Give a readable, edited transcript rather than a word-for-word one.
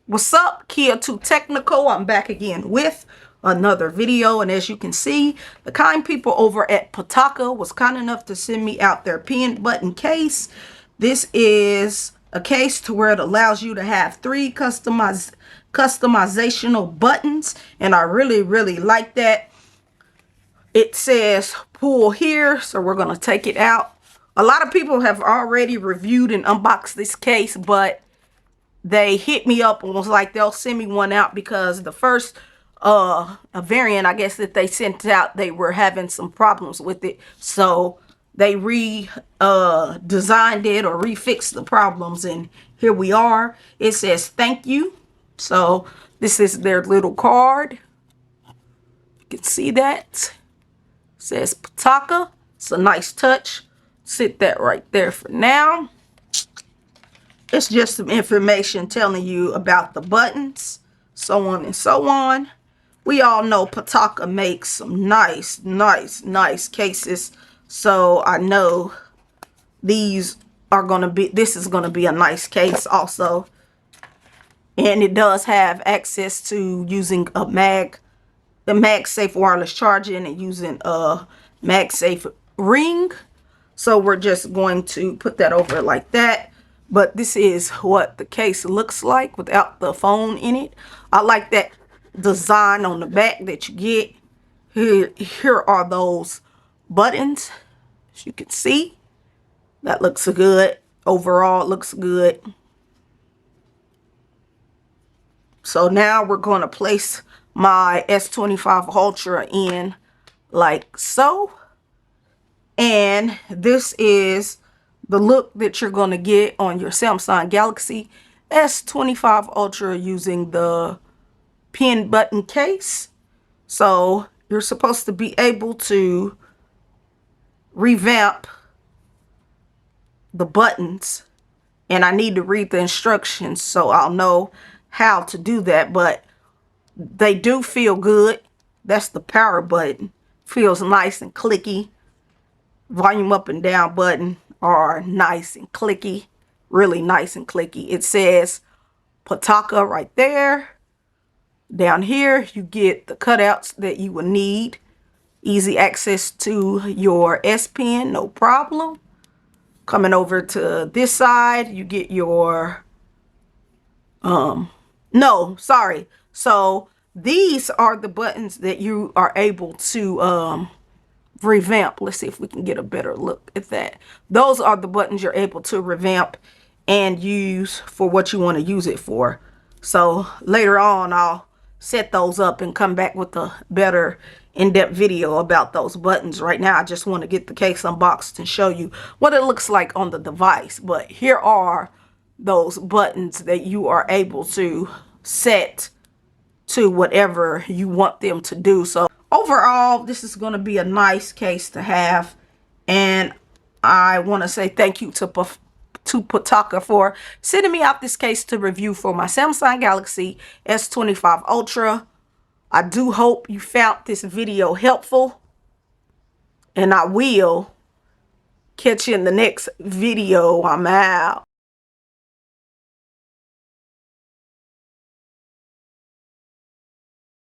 What's up, Kia 2 Technical? I'm back again with another video, and as you can see, the kind people over at Pitaka was kind enough to send me out their pin button case. This is a case to where it allows you to have 3 customizational buttons, and I really like that. It says pull here, so we're going to take it out. A lot of people have already reviewed and unboxed this case, but they hit me up and was like they'll send me one out because the first a variant, I guess, that they sent out, they were having some problems with it, so they designed it or refixed the problems, and here we are. It says thank you. So this is their little card. You can see that. It says Pitaka. It's a nice touch. Sit that right there for now. It's just some information telling you about the buttons, so on and so on. We all know Pitaka makes some nice cases, so I know this is going to be a nice case also. And it does have access to using the MagSafe wireless charging and using a MagSafe ring. So we're just going to put that over like that. But this is what the case looks like without the phone in it. I like that design on the back that you get. Here are those buttons. As you can see, that looks good. Overall, it looks good. So now we're going to place my S25 Ultra in like so. And this is the look that you're going to get on your Samsung Galaxy S25 Ultra using the pin button case. So you're supposed to be able to revamp the buttons, and I need to read the instructions so I'll know how to do that, but they do feel good. That's the power button. Feels nice and clicky. Volume up and down button are nice and clicky, really nice and clicky. It says Pitaka right there. Down here you get the cutouts that you will need. Easy access to your S Pen, no problem. Coming over to this side, you get your so these are the buttons that you are able to revamp. Let's see if we can get a better look at that. Those are the buttons you're able to revamp and use for what you want to use it for. So later on I'll set those up and come back with a better in-depth video about those buttons. Right now I just want to get the case unboxed and show you what it looks like on the device. But here are those buttons that you are able to set to whatever you want them to do. So overall, this is going to be a nice case to have, and I want to say thank you to Pitaka for sending me out this case to review for my Samsung Galaxy S25 Ultra. I do hope you found this video helpful, and I will catch you in the next video. I'm out.